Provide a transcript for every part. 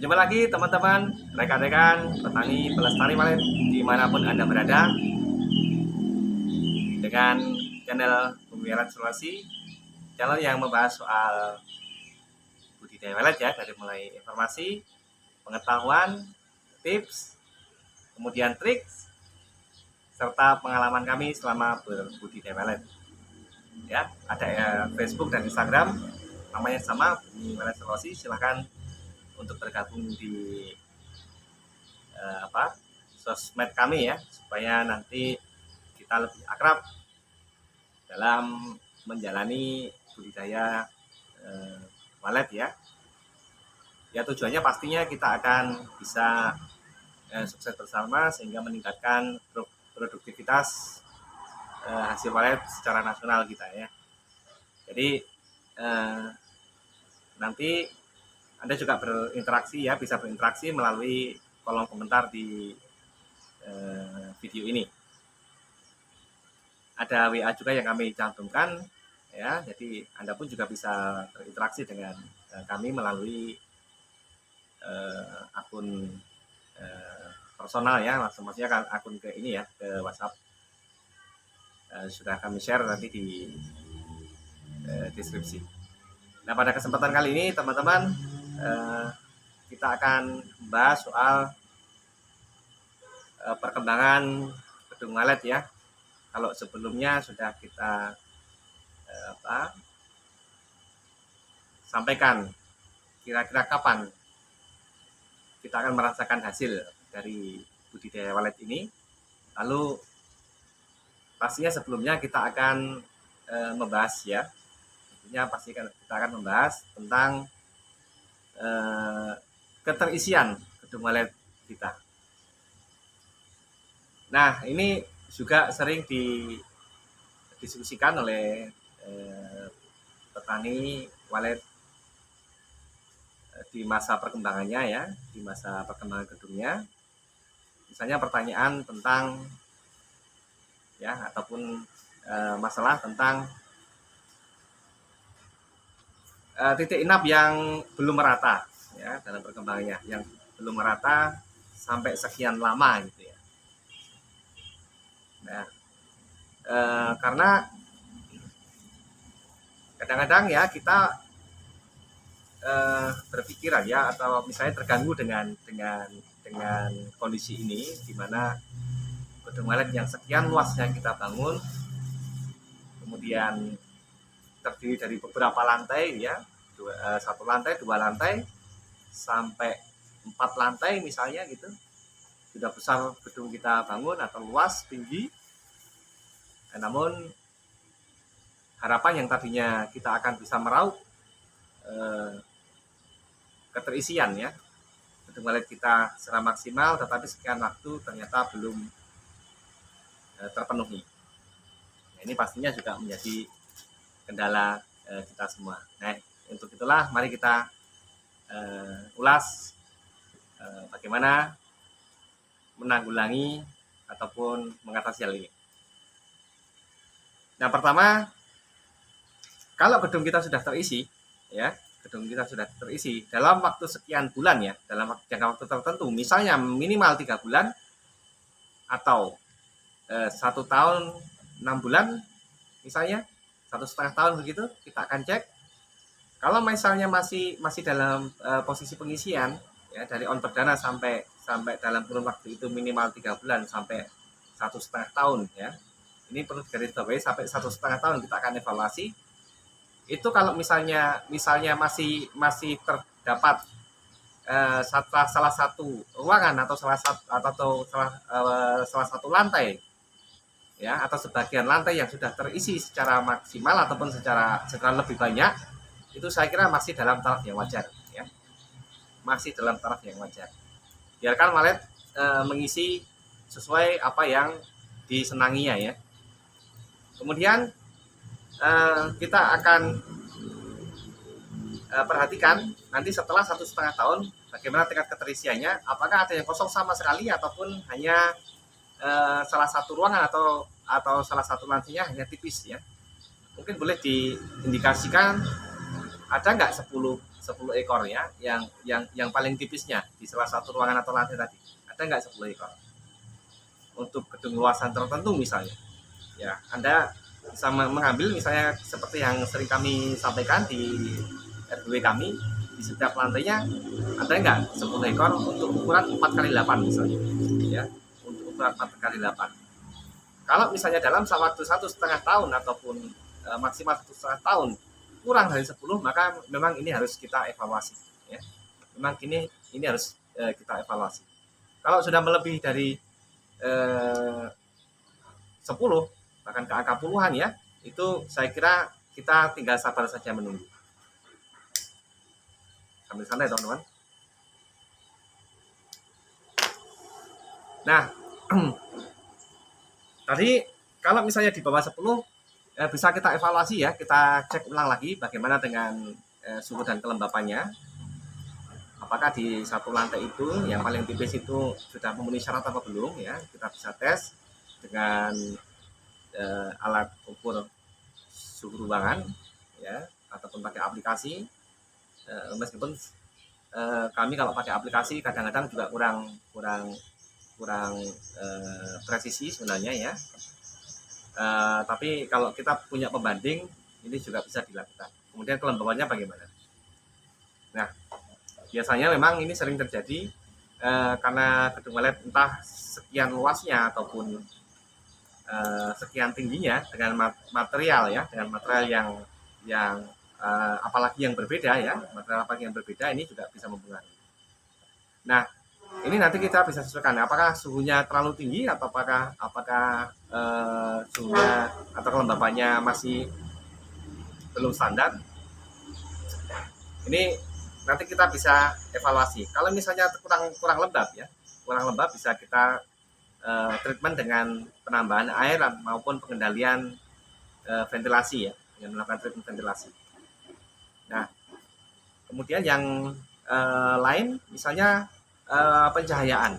Berjumpa lagi teman-teman, rekan-rekan, petani, pelestari walet dimanapun Anda berada dengan channel Pemeliharaan Sulawesi, channel yang membahas soal budidaya walet ya, dari mulai informasi, pengetahuan, tips, kemudian trik, serta pengalaman kami selama berbudidaya walet. Ya, ada Facebook dan Instagram, namanya sama, Pemeliharaan Sulawesi. Silahkan untuk bergabung di sosmed kami ya, supaya nanti kita lebih akrab dalam menjalani budidaya walet ya. Ya tujuannya pastinya kita akan bisa sukses bersama sehingga meningkatkan produktivitas hasil walet secara nasional kita ya. Jadi nanti Anda juga berinteraksi ya, bisa berinteraksi melalui kolom komentar di video ini. Ada WA juga yang kami cantumkan ya, jadi Anda pun juga bisa berinteraksi dengan kami melalui akun personal ya, maksudnya kan akun ke ini ya, ke WhatsApp. Sudah kami share nanti di deskripsi. Nah, pada kesempatan kali ini teman-teman, kita akan membahas soal perkembangan gedung walet ya. Kalau sebelumnya sudah kita sampaikan kira-kira kapan kita akan merasakan hasil dari budidaya walet ini. Lalu pastinya sebelumnya kita akan membahas ya, tentunya pasti kita akan membahas tentang keterisian gedung walet kita. Nah, ini juga sering didiskusikan oleh petani walet di masa perkembangannya ya, di masa perkembangan gedungnya. Misalnya pertanyaan tentang ya, ataupun masalah tentang titik inap yang belum merata ya dalam perkembangannya, yang belum merata sampai sekian lama gitu ya. Nah, karena kadang-kadang ya kita berpikir aja atau misalnya terganggu dengan kondisi ini, di mana gedung walet yang sekian luas yang kita bangun, kemudian terdiri dari beberapa lantai ya, satu lantai, dua lantai, sampai 4 lantai misalnya gitu. Sudah besar gedung kita bangun atau luas, tinggi. Namun harapan yang tadinya kita akan bisa meraup keterisian ya gedung walet kita secara maksimal, tetapi sekian waktu ternyata belum terpenuhi. Nah, ini pastinya juga menjadi kendala kita semua. Nah, untuk itulah mari kita ulas bagaimana menanggulangi ataupun mengatasi hal ini. Nah, pertama, kalau gedung kita sudah terisi ya, gedung kita sudah terisi dalam waktu sekian bulan ya, dalam jangka waktu tertentu, misalnya minimal 3 bulan atau 1 tahun 6 bulan misalnya, 1,5 tahun begitu, kita akan cek. Kalau misalnya masih dalam posisi pengisian ya, dari on perdana sampai dalam kurun waktu itu minimal 3 bulan sampai 1,5 tahun ya. Ini perlu digarisbawahi, sampai 1,5 tahun kita akan evaluasi. Itu kalau misalnya masih terdapat salah satu ruangan atau salah satu lantai ya, atau sebagian lantai yang sudah terisi secara maksimal ataupun secara lebih banyak, itu saya kira masih dalam taraf yang wajar ya, masih dalam taraf yang wajar. Biarkan walet mengisi sesuai apa yang disenanginya ya. Kemudian kita akan perhatikan nanti setelah 1,5 tahun bagaimana tingkat keterisiannya, apakah ada yang kosong sama sekali ataupun hanya salah satu ruangan atau salah satu lancinya hanya tipis ya. Mungkin boleh diindikasikan ada nggak 10 ekor ya yang paling tipisnya di salah satu ruangan atau lantai tadi, ada nggak 10 ekor untuk gedung luasan tertentu misalnya ya. Anda bisa mengambil misalnya seperti yang sering kami sampaikan di RW kami, di setiap lantainya ada nggak 10 ekor untuk ukuran 4x8 misalnya ya, untuk ukuran 4x8. Kalau misalnya dalam waktu 1,5 tahun ataupun maksimal 1,5 tahun kurang dari 10, maka memang ini harus kita evaluasi ya. Memang ini harus kita evaluasi. Kalau sudah melebihi dari 10 bahkan ke angka puluhan ya, itu saya kira kita tinggal sabar saja menunggu. Sambil santai teman-teman. Nah, tadi kalau misalnya di bawah 10 bisa kita evaluasi ya, kita cek ulang lagi bagaimana dengan suhu dan kelembapannya. Apakah di satu lantai itu yang paling tipis itu sudah memenuhi syarat apa belum ya, kita bisa tes dengan alat ukur suhu ruangan ya, ataupun pakai aplikasi. Meskipun kami kalau pakai aplikasi kadang-kadang juga kurang presisi sebenarnya ya. Tapi kalau kita punya pembanding ini juga bisa dilakukan. Kemudian kelembabannya bagaimana? Nah, biasanya memang ini sering terjadi karena gedung walet entah sekian luasnya ataupun sekian tingginya dengan material ya, dengan material yang apalagi yang berbeda ya, material apalagi yang berbeda ini juga bisa mempengaruhi. Nah, ini nanti kita bisa sesuaikan apakah suhunya terlalu tinggi atau apakah suhunya atau kelembabannya masih belum standar. Ini nanti kita bisa evaluasi. Kalau misalnya kurang lembab ya, kurang lembab bisa kita treatment dengan penambahan air maupun pengendalian ventilasi ya, dengan melakukan treatment ventilasi. Nah, kemudian yang lain misalnya pencahayaan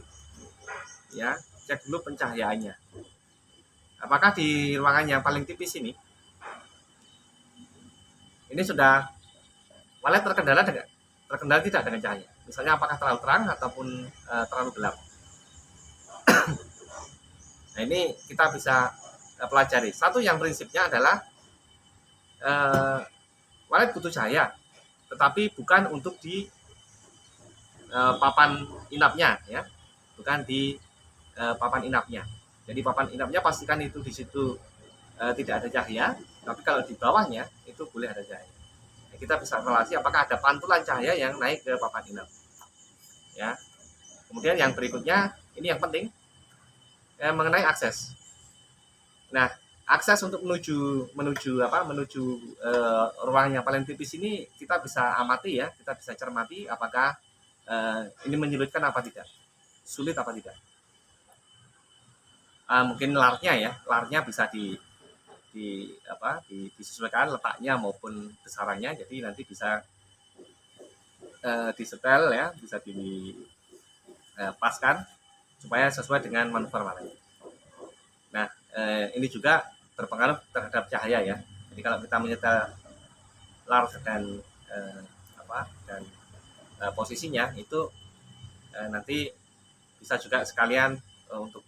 ya, cek dulu pencahayaannya. Apakah di ruangan yang paling tipis ini sudah walet terkendala tidak dengan cahaya? Misalnya apakah terlalu terang ataupun terlalu gelap? Nah, ini kita bisa pelajari. Satu yang prinsipnya adalah walet butuh cahaya, tetapi bukan untuk di papan inapnya ya, bukan di papan inapnya. Jadi papan inapnya pastikan itu di situ tidak ada cahaya, tapi kalau di bawahnya itu boleh ada cahaya. Nah, kita bisa evaluasi apakah ada pantulan cahaya yang naik ke papan inap ya. Kemudian yang berikutnya ini yang penting mengenai akses. Nah, akses untuk menuju ruang yang paling tipis ini kita bisa amati ya, kita bisa cermati apakah ini menyulitkan apa tidak, sulit apa tidak. Mungkin larnya bisa disesuaikan letaknya maupun besarannya, jadi nanti bisa disetel ya, bisa dipaskan supaya sesuai dengan manuver walet. Nah, ini juga berpengaruh terhadap cahaya ya. Jadi kalau kita menyetel lar dan posisinya itu nanti bisa juga sekalian untuk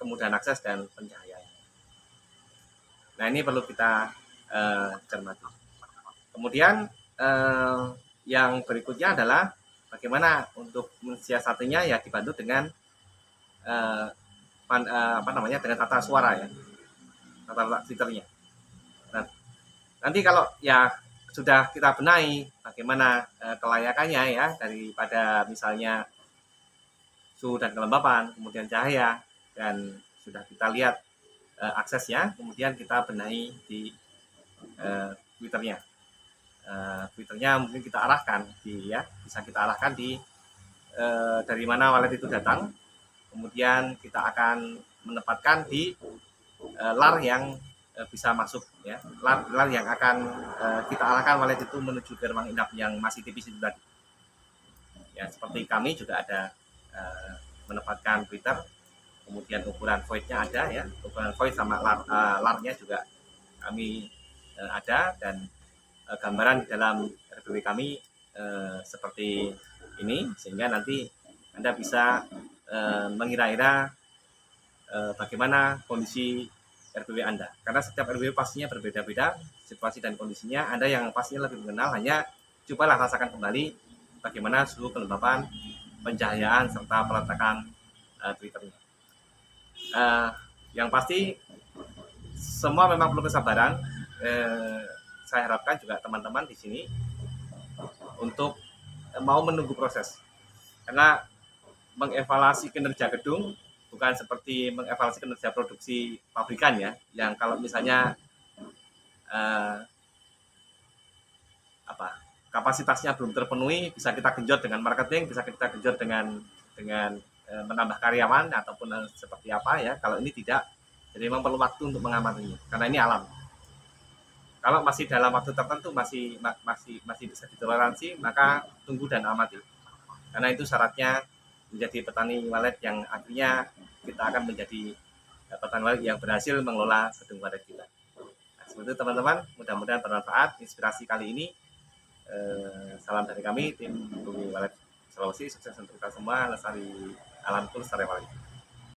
kemudahan akses dan pencahayaan. Nah, ini perlu kita cermati. Kemudian yang berikutnya adalah bagaimana untuk mensiasatinya ya, dibantu dengan dengan tata suara ya, tata filternya. Nah, nanti kalau ya sudah kita benahi bagaimana kelayakannya ya, daripada misalnya suhu dan kelembapan, kemudian cahaya, dan sudah kita lihat aksesnya, kemudian kita benahi di filternya. Filternya mungkin kita arahkan bisa kita arahkan dari mana walet itu datang. Kemudian kita akan menempatkan di lar yang bisa masuk ya, lar yang akan kita arahkan walet itu menuju ke ruang inap yang masih tipis itu tadi. Ya, seperti kami juga ada menempatkan filter, kemudian ukuran void-nya ada ya, ukuran void sama larnya juga kami ada, dan gambaran di dalam RPW kami seperti ini, sehingga nanti Anda bisa mengira-ira bagaimana kondisi RPW Anda. Karena setiap RPW pastinya berbeda-beda situasi dan kondisinya. Anda yang pastinya lebih mengenal, hanya cobalah rasakan kembali bagaimana seluruh kelembapan, pencahayaan, serta peletakan Twitternya. Yang pasti semua memang perlu kesabaran. Saya harapkan juga teman-teman di sini untuk mau menunggu proses, karena mengevaluasi kinerja gedung bukan seperti mengevaluasi kinerja produksi pabrikan ya, yang kalau misalnya kapasitasnya belum terpenuhi bisa kita genjot dengan marketing, bisa kita genjot dengan menambah karyawan ataupun seperti apa ya. Kalau ini tidak, jadi memang perlu waktu untuk mengamatinya, karena ini alam. Kalau masih dalam waktu tertentu masih bisa ditoleransi, maka tunggu dan amati. Karena itu syaratnya menjadi petani walet yang akhirnya kita akan menjadi petani walet yang berhasil mengelola gedung walet kita. Nah, seperti itu teman-teman, mudah-mudahan bermanfaat inspirasi kali ini. Salam dari kami tim Bumi Walet Sulawesi, sukses untuk kita semua, lestari alamku, lestari walet.